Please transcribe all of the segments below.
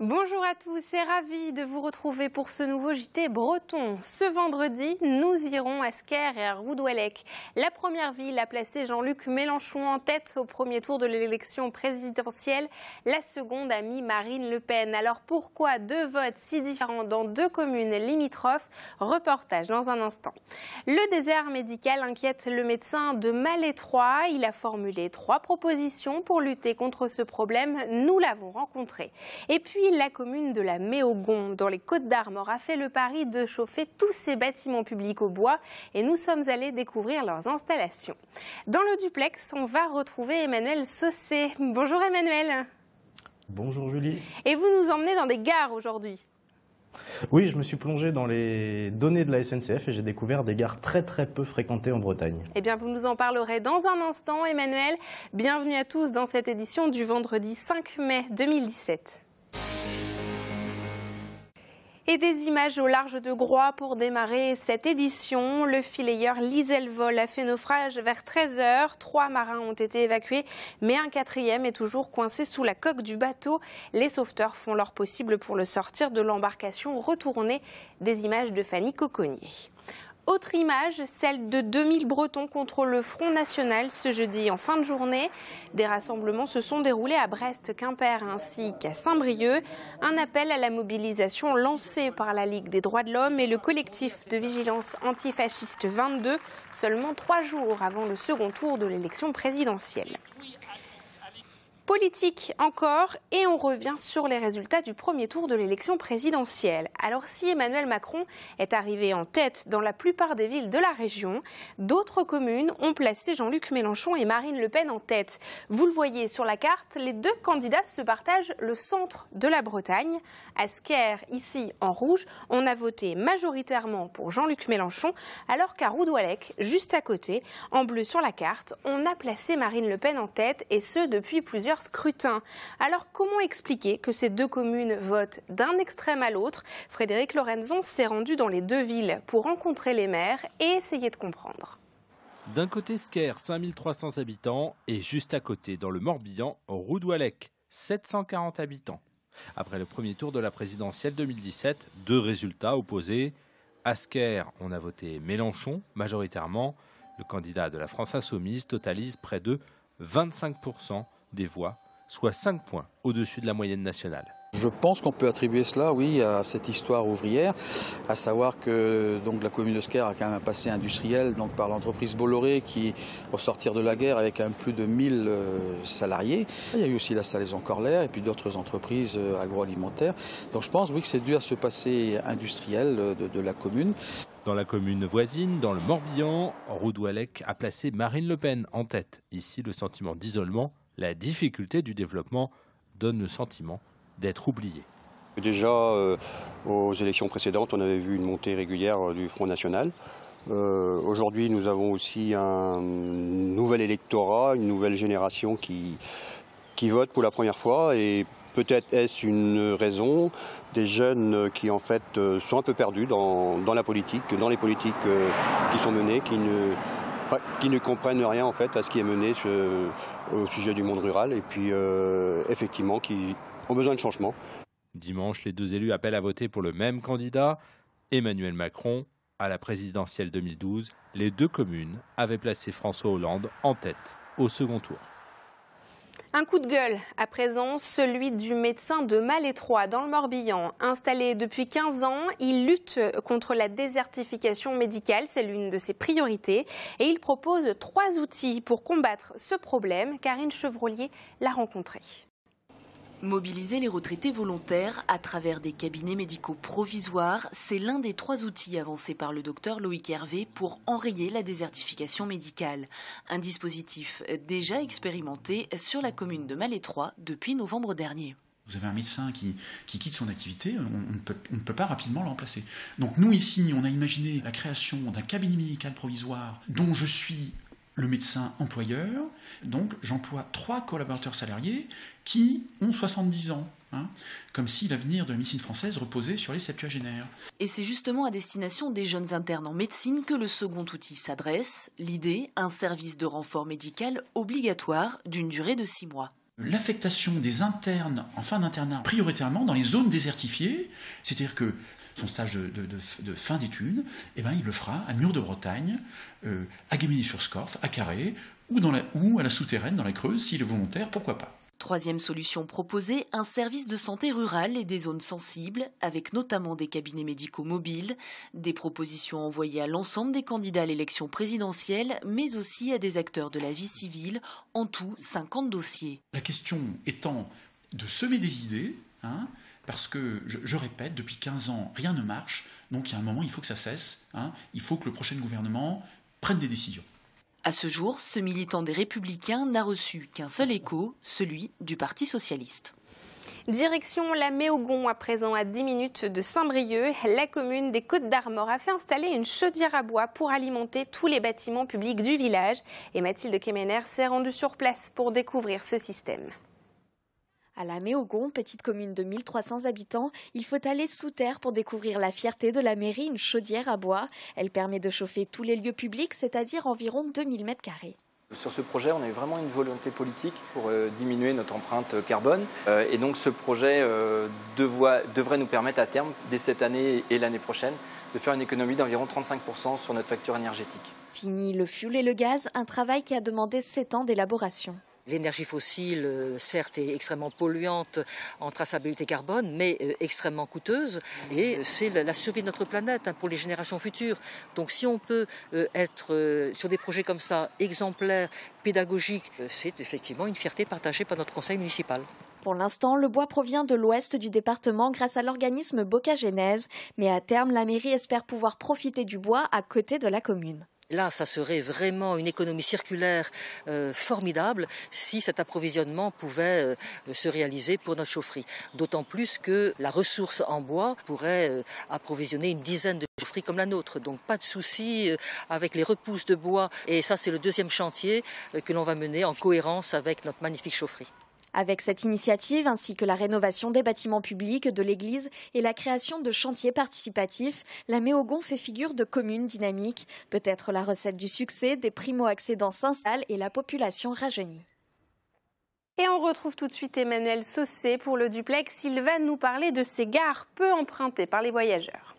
Bonjour à tous et ravi de vous retrouver pour ce nouveau JT breton. Ce vendredi, nous irons à Sker et à Roudouallec. La première ville a placé Jean-Luc Mélenchon en tête au premier tour de l'élection présidentielle. La seconde a mis Marine Le Pen. Alors pourquoi deux votes si différents dans deux communes limitrophes? Reportage dans un instant. Le désert médical inquiète le médecin de Malétroit. Il a formulé 3 propositions pour lutter contre ce problème. Nous l'avons rencontré. Et puis la commune de la Méaugon, dans les Côtes-d'Armor, a fait le pari de chauffer tous ses bâtiments publics au bois et nous sommes allés découvrir leurs installations. Dans le duplex, on va retrouver Emmanuel Saucé. Bonjour Emmanuel. Bonjour Julie. Et vous nous emmenez dans des gares aujourd'hui? Oui, je me suis plongé dans les données de la SNCF et j'ai découvert des gares très peu fréquentées en Bretagne. Eh bien, vous nous en parlerez dans un instant, Emmanuel. Bienvenue à tous dans cette édition du vendredi 5 mai 2017. Et des images au large de Groix pour démarrer cette édition. Le filayeur Liselvol a fait naufrage vers 13 h. 3 marins ont été évacués, mais un 4e est toujours coincé sous la coque du bateau. Les sauveteurs font leur possible pour le sortir de l'embarcation retournée. Des images de Fanny Cocconnier. Autre image, celle de 2000 Bretons contre le Front National ce jeudi en fin de journée. Des rassemblements se sont déroulés à Brest, Quimper ainsi qu'à Saint-Brieuc. Un appel à la mobilisation lancé par la Ligue des droits de l'homme et le collectif de vigilance antifasciste 22, seulement 3 jours avant le second tour de l'élection présidentielle. Politique encore, et on revient sur les résultats du premier tour de l'élection présidentielle. Alors si Emmanuel Macron est arrivé en tête dans la plupart des villes de la région, d'autres communes ont placé Jean-Luc Mélenchon et Marine Le Pen en tête. Vous le voyez sur la carte, les deux candidats se partagent le centre de la Bretagne. À Sker, ici en rouge, on a voté majoritairement pour Jean-Luc Mélenchon, alors qu'à Roudouallec, juste à côté, en bleu sur la carte, on a placé Marine Le Pen en tête, et ce depuis plusieurs scrutin. Alors comment expliquer que ces deux communes votent d'un extrême à l'autre? Frédéric Lorenzon s'est rendu dans les deux villes pour rencontrer les maires et essayer de comprendre. D'un côté Sker, 5300 habitants, et juste à côté, dans le Morbihan, Roudouallec, 740 habitants. Après le premier tour de la présidentielle 2017, deux résultats opposés. À Sker, on a voté Mélenchon, majoritairement. Le candidat de la France Insoumise totalise près de 25% des voix, soit 5 points au-dessus de la moyenne nationale. Je pense qu'on peut attribuer cela, oui, à cette histoire ouvrière, à savoir que donc, la commune de Sker a quand même un passé industriel donc, par l'entreprise Bolloré qui, au sortir de la guerre, avec plus de 1000 salariés. Il y a eu aussi la Salaison Corlair et puis d'autres entreprises agroalimentaires. Donc je pense, oui, que c'est dû à ce passé industriel de la commune. Dans la commune voisine, dans le Morbihan, Roudouallec a placé Marine Le Pen en tête. Ici, le sentiment d'isolement, la difficulté du développement donne le sentiment d'être oublié. Déjà, aux élections précédentes, on avait vu une montée régulière du Front National. Aujourd'hui, nous avons aussi un nouvel électorat, une nouvelle génération qui vote pour la première fois. Et peut-être est-ce une raison des jeunes qui en fait sont un peu perdus dans la politique, dans les politiques qui sont menées, qui ne comprennent rien en fait à ce qui est mené au sujet du monde rural et puis effectivement qui ont besoin de changement. Dimanche, les deux élus appellent à voter pour le même candidat, Emmanuel Macron. À la présidentielle 2012, les deux communes avaient placé François Hollande en tête au second tour. Un coup de gueule, à présent, celui du médecin de Malétroit dans le Morbihan. Installé depuis 15 ans, il lutte contre la désertification médicale, c'est l'une de ses priorités. Et il propose 3 outils pour combattre ce problème. Karine Chevrolier l'a rencontré. Mobiliser les retraités volontaires à travers des cabinets médicaux provisoires, c'est l'un des 3 outils avancés par le docteur Loïc Hervé pour enrayer la désertification médicale. Un dispositif déjà expérimenté sur la commune de Malétroit depuis novembre dernier. Vous avez un médecin qui quitte son activité, on ne peut pas rapidement le remplacer. Donc nous ici, on a imaginé la création d'un cabinet médical provisoire dont je suis le médecin employeur. Donc j'emploie 3 collaborateurs salariés qui ont 70 ans. Comme si l'avenir de la médecine française reposait sur les septuagénaires. Et c'est justement à destination des jeunes internes en médecine que le second outil s'adresse. L'idée, un service de renfort médical obligatoire d'une durée de 6 mois. L'affectation des internes en fin d'internat prioritairement dans les zones désertifiées, c'est-à-dire que son stage de fin d'études, eh ben, il le fera à Mur de Bretagne, à Guéméné-sur-Scorff, à Carré, ou à la Souterraine dans la Creuse, s'il est volontaire, pourquoi pas. Troisième solution proposée, un service de santé rural et des zones sensibles, avec notamment des cabinets médicaux mobiles, des propositions envoyées à l'ensemble des candidats à l'élection présidentielle, mais aussi à des acteurs de la vie civile, en tout 50 dossiers. La question étant de semer des idées, parce que, je répète, depuis 15 ans, rien ne marche, donc il y a un moment, il faut que ça cesse, il faut que le prochain gouvernement prenne des décisions. À ce jour, ce militant des Républicains n'a reçu qu'un seul écho, celui du Parti socialiste. Direction la Méogon, à présent à 10 minutes de Saint-Brieuc. La commune des Côtes-d'Armor a fait installer une chaudière à bois pour alimenter tous les bâtiments publics du village. Et Mathilde Kemener s'est rendue sur place pour découvrir ce système. À la Méogon, petite commune de 1300 habitants, il faut aller sous terre pour découvrir la fierté de la mairie, une chaudière à bois. Elle permet de chauffer tous les lieux publics, c'est-à-dire environ 2000 m². Sur ce projet, on a eu vraiment une volonté politique pour diminuer notre empreinte carbone. Et donc ce projet devrait nous permettre à terme, dès cette année et l'année prochaine, de faire une économie d'environ 35% sur notre facture énergétique. Fini le fioul et le gaz, un travail qui a demandé 7 ans d'élaboration. L'énergie fossile, certes, est extrêmement polluante en traçabilité carbone, mais extrêmement coûteuse. Et c'est la survie de notre planète pour les générations futures. Donc si on peut être sur des projets comme ça, exemplaires, pédagogiques, c'est effectivement une fierté partagée par notre conseil municipal. Pour l'instant, le bois provient de l'ouest du département grâce à l'organisme Bocagenèse. Mais à terme, la mairie espère pouvoir profiter du bois à côté de la commune. Là, ça serait vraiment une économie circulaire formidable si cet approvisionnement pouvait se réaliser pour notre chaufferie. D'autant plus que la ressource en bois pourrait approvisionner une dizaine de chaufferies comme la nôtre. Donc pas de souci avec les repousses de bois. Et ça, c'est le deuxième chantier que l'on va mener en cohérence avec notre magnifique chaufferie. Avec cette initiative, ainsi que la rénovation des bâtiments publics, de l'église et la création de chantiers participatifs, la Méogon fait figure de commune dynamique. Peut-être la recette du succès, des primo-accédants s'installent et la population rajeunit. Et on retrouve tout de suite Emmanuel Saucé pour le duplex. Il va nous parler de ces gares peu empruntées par les voyageurs.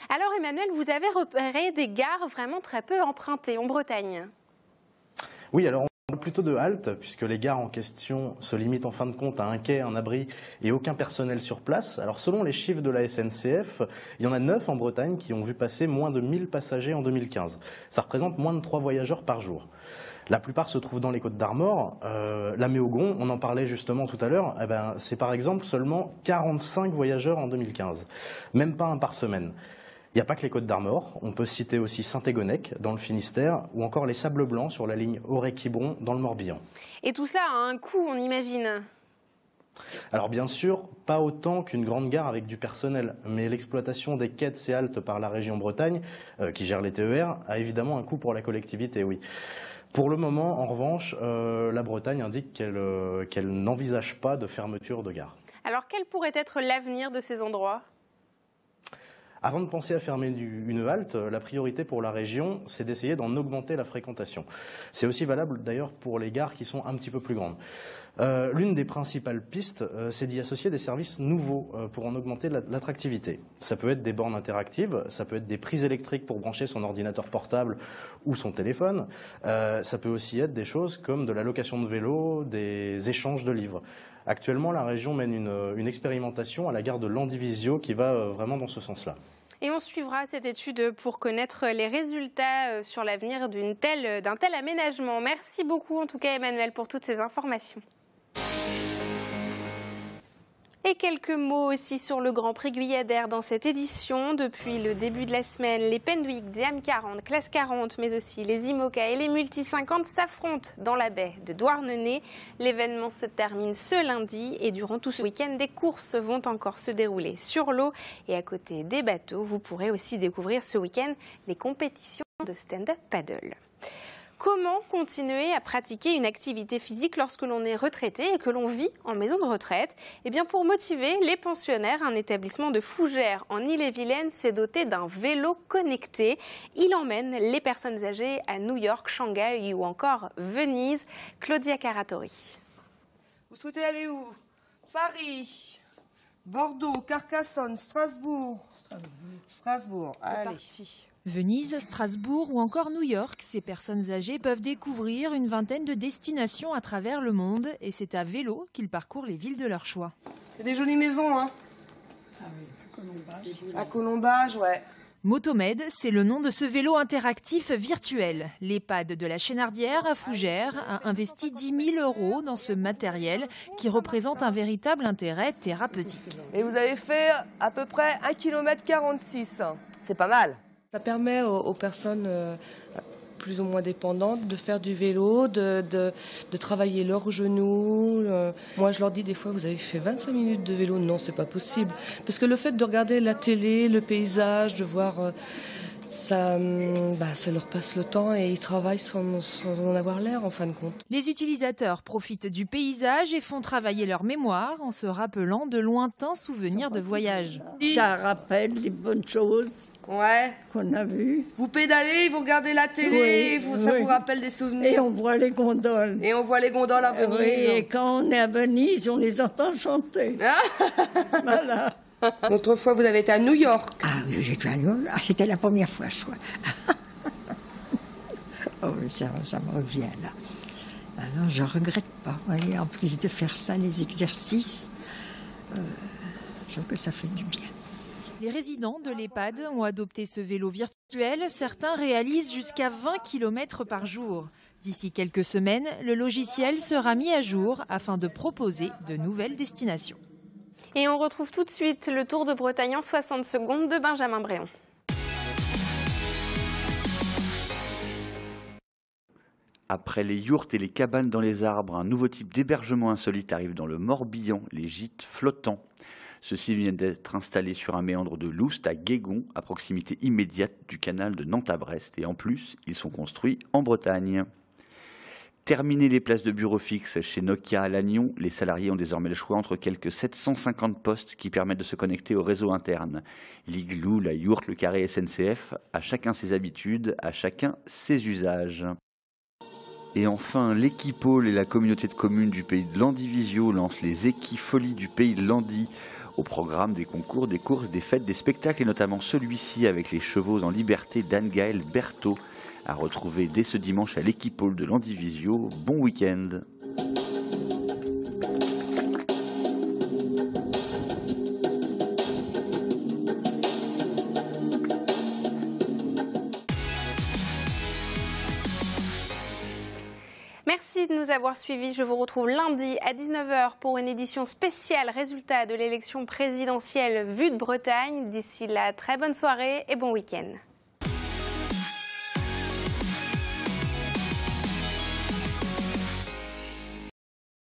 Alors Emmanuel, vous avez repéré des gares vraiment très peu empruntées en Bretagne. Oui, alors on parle plutôt de halte, puisque les gares en question se limitent en fin de compte à un quai, un abri et aucun personnel sur place. Alors selon les chiffres de la SNCF, il y en a 9 en Bretagne qui ont vu passer moins de 1000 passagers en 2015. Ça représente moins de 3 voyageurs par jour. La plupart se trouvent dans les Côtes-d'Armor. La Méogon, on en parlait justement tout à l'heure, c'est par exemple seulement 45 voyageurs en 2015. Même pas un par semaine. Il n'y a pas que les Côtes-d'Armor, on peut citer aussi Saint-Égonnec dans le Finistère ou encore les Sables Blancs sur la ligne Auray-Quiberon dans le Morbihan. Et tout cela a un coût, on imagine. Alors bien sûr, pas autant qu'une grande gare avec du personnel, mais l'exploitation des quais et haltes par la région Bretagne, qui gère les TER, a évidemment un coût pour la collectivité, oui. Pour le moment, en revanche, la Bretagne indique qu'elle n'envisage pas de fermeture de gare. Alors quel pourrait être l'avenir de ces endroits ? Avant de penser à fermer une halte, la priorité pour la région, c'est d'essayer d'en augmenter la fréquentation. C'est aussi valable d'ailleurs pour les gares qui sont un petit peu plus grandes. L'une des principales pistes, c'est d'y associer des services nouveaux pour en augmenter l'attractivité. Ça peut être des bornes interactives, ça peut être des prises électriques pour brancher son ordinateur portable ou son téléphone. Ça peut aussi être des choses comme de la location de vélos, des échanges de livres. Actuellement, la région mène une expérimentation à la gare de Landivisiau qui va vraiment dans ce sens-là. Et on suivra cette étude pour connaître les résultats sur l'avenir d'un tel aménagement. Merci beaucoup en tout cas Emmanuel pour toutes ces informations. Et quelques mots aussi sur le Grand Prix Guyadère dans cette édition. Depuis le début de la semaine, les Pendwick, des AM40, classe 40, mais aussi les IMOCA et les Multi 50 s'affrontent dans la baie de Douarnenez. L'événement se termine ce lundi et durant tout ce week-end, des courses vont encore se dérouler sur l'eau. Et à côté des bateaux, vous pourrez aussi découvrir ce week-end les compétitions de stand-up paddle. Comment continuer à pratiquer une activité physique lorsque l'on est retraité et que l'on vit en maison de retraite? Eh bien, pour motiver les pensionnaires, un établissement de Fougères en Ille-et-Vilaine s'est doté d'un vélo connecté. Il emmène les personnes âgées à New York, Shanghai ou encore Venise. Claudia Caratori. Vous souhaitez aller où? Paris, Bordeaux, Carcassonne, Strasbourg. Strasbourg, allez. Venise, Strasbourg ou encore New York, ces personnes âgées peuvent découvrir une vingtaine de destinations à travers le monde et c'est à vélo qu'ils parcourent les villes de leur choix. Il y a des jolies maisons, hein? Ah oui, à Colombage. À Colombage, ouais. Motomed, c'est le nom de ce vélo interactif virtuel. L'EHPAD de la Chénardière à Fougères a investi 10 000 € dans ce matériel qui représente un véritable intérêt thérapeutique. Et vous avez fait à peu près 1,46 km. C'est pas mal. Ça permet aux personnes plus ou moins dépendantes de faire du vélo, de travailler leurs genoux. Moi, je leur dis des fois, vous avez fait 25 minutes de vélo. Non, c'est pas possible. Parce que le fait de regarder la télé, le paysage, de voir, ça leur passe le temps et ils travaillent sans en avoir l'air, en fin de compte. Les utilisateurs profitent du paysage et font travailler leur mémoire en se rappelant de lointains souvenirs de voyage. Ça rappelle les bonnes choses. Ouais. Qu'on a vu. Vous pédalez, vous regardez la télé, ça vous rappelle des souvenirs. Et on voit les gondoles. Et on voit les gondoles à Venise. Oui, et quand on est à Venise, on les entend chanter. Voilà. L'autre fois, vous avez été à New York. Ah oui, j'étais à New York. Ah, c'était la première fois, je crois. Oh, ça me revient là. Alors, je ne regrette pas. Vous voyez, en plus de faire ça, les exercices, je trouve que ça fait du bien. Les résidents de l'EHPAD ont adopté ce vélo virtuel. Certains réalisent jusqu'à 20 km par jour. D'ici quelques semaines, le logiciel sera mis à jour afin de proposer de nouvelles destinations. Et on retrouve tout de suite le Tour de Bretagne en 60 secondes de Benjamin Bréon. Après les yourtes et les cabanes dans les arbres, un nouveau type d'hébergement insolite arrive dans le Morbihan, les gîtes flottants. Ceux-ci viennent d'être installés sur un méandre de Loust à Guégon, à proximité immédiate du canal de Nantes à Brest. Et en plus, ils sont construits en Bretagne. Terminé les places de bureaux fixes chez Nokia à Lannion, les salariés ont désormais le choix entre quelques 750 postes qui permettent de se connecter au réseau interne. L'igloo, la yourte, le carré SNCF, à chacun ses habitudes, à chacun ses usages. Et enfin, l'Equipôle et la communauté de communes du pays de Landivisio lancent les Equifolies du pays de Landy. Au programme des concours, des courses, des fêtes, des spectacles et notamment celui-ci avec les chevaux en liberté d'Anne-Gaëlle Berthaud, à retrouver dès ce dimanche à l'Equipôle de Landivisio. Bon week-end. Merci de nous avoir suivis. Je vous retrouve lundi à 19 h pour une édition spéciale résultat de l'élection présidentielle Vue de Bretagne. D'ici là, très bonne soirée et bon week-end.